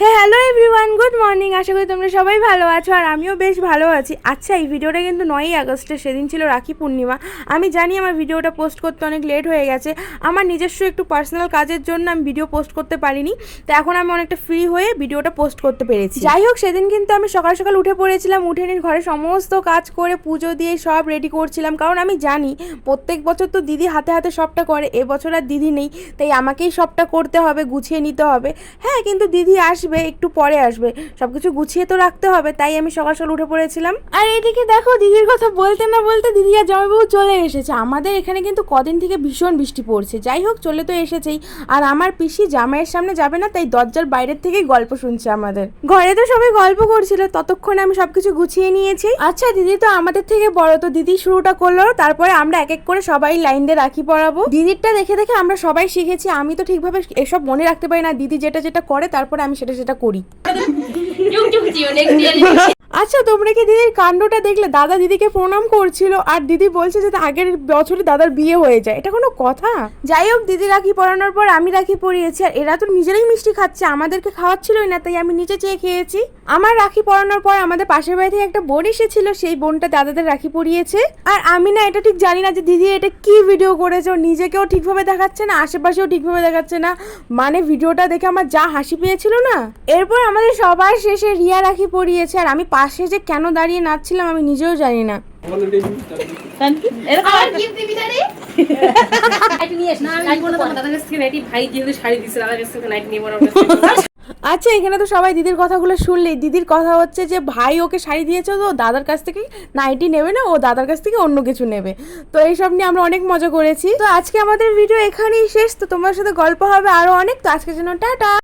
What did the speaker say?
Hello everyone, good morning. আশা করি তোমরা সবাই ভালো আছো আর আমিও বেশ ভালো আছি। আচ্ছা, এই ভিডিওটা কিন্তু 9ই আগস্টের, সেদিন ছিল রাখি পূর্ণিমা। আমি জানি আমার ভিডিওটা পোস্ট করতে অনেক লেট হয়ে গেছে, আমার নিজস্ব একটু পার্সোনাল কাজের জন্য আমি ভিডিও পোস্ট করতে পারিনি। তো এখন আমি অনেকটা ফ্রি হয়ে ভিডিওটা পোস্ট করতে পেরেছি। যাই হোক, সেদিন কিন্তু আমি সকাল সকাল উঠে পড়েছিলাম, উঠে নিয়ে ঘরে সমস্ত কাজ করে পুজো দিয়ে সব রেডি করছিলাম, কারণ আমি জানি প্রত্যেক বছর তো দিদি হাতে হাতে সবটা করে, এবছর আর দিদি নেই, তাই আমাকেই সবটা করতে হবে, গুছিয়ে নিতে হবে। হ্যাঁ, কিন্তু দিদি আসবে, একটু পরে আসবে, সবকিছু গুছিয়ে তো রাখতে হবে, তাই আমি সকাল সকাল উঠে পড়েছিলাম। আর এদিকে দেখো, দিদির কথা বলতে না বলতে দিদি আর জামাইবাবু চলে এসেছে। আমাদের এখানে কিন্তু কদিন থেকে ভীষণ বৃষ্টি পড়ছে। যাই হোক, চলে তো এসেছেই। আর আমার পিসি জামাইয়ের সামনে যাবে না, তাই দরজার বাইরের থেকেই গল্প শুনছে আমাদের। ঘরে তো সবাই গল্প করছিল, ততক্ষণে আমি সবকিছু গুছিয়ে নিয়েছি। আচ্ছা, দিদি তো আমাদের থেকে বড়, তো দিদি শুরুটা করলো, তারপরে আমরা এক এক করে সবাই লাইন দিয়ে রাখি পরাবো। দিদিরটা দেখে দেখে আমরা সবাই শিখেছি। আমি তো ঠিকভাবে এসব মনে রাখতে পারি না, দিদি যেটা যেটা করে তারপরে আমি সেটা সেটা করি। আচ্ছা, তোমরা কি দিদির কাণ্ডটা দেখলে? দাদা দিদিকে প্রণাম করছিল আর দিদি বলছে যে আগের বছরে দাদার বিয়ে হয়ে যায়, এটা কোনো কথা? যাই হোক, দিদি রাখি পরানোর পর আমি রাখি পরিয়েছি, আর এরা তো নিজেরাই মিষ্টি খাচ্ছে, আমাদেরকে খাওয়াচ্ছিলই না, তাই আমি নিচে চেয়ে খেয়েছি। আমার রাখি পরানোর পর আমাদের পাশের বাড়ি থেকে একটা বোন এসেছিল, সেই বোনটা দাদাদের রাখি পরিয়েছে। আর আমি না এটা ঠিক জানি না যে দিদি এটা কি ভিডিও করেছে, নিজেকেও ঠিকভাবে দেখাচ্ছে না, আশেপাশেও ঠিকভাবে দেখাচ্ছে না। মানে ভিডিওটা দেখে আমার যা হাসি পেয়েছিল না। এরপর আমাদের সবার শেষে রিয়া রাখি পরিয়েছে, আর আমি পাশে যে কেন দাঁড়িয়ে নাচছিলাম আমি নিজেও জানি না। আচ্ছা, এখানে তো সবাই দিদির কথাগুলো শুনলেই। দিদির কথা হচ্ছে যে ভাই ওকে শাড়ি দিয়েছে, তো দাদার কাছ থেকে নাইটি নেবে না, ও দাদার কাছ থেকে অন্য কিছু নেবে। তো এইসব নিয়ে আমরা অনেক মজা করেছি। তো আজকে আমাদের ভিডিও এখানেই শেষ। তো তোমার সাথে গল্প হবে আরো অনেক। তো আজকের জন্য টাটা।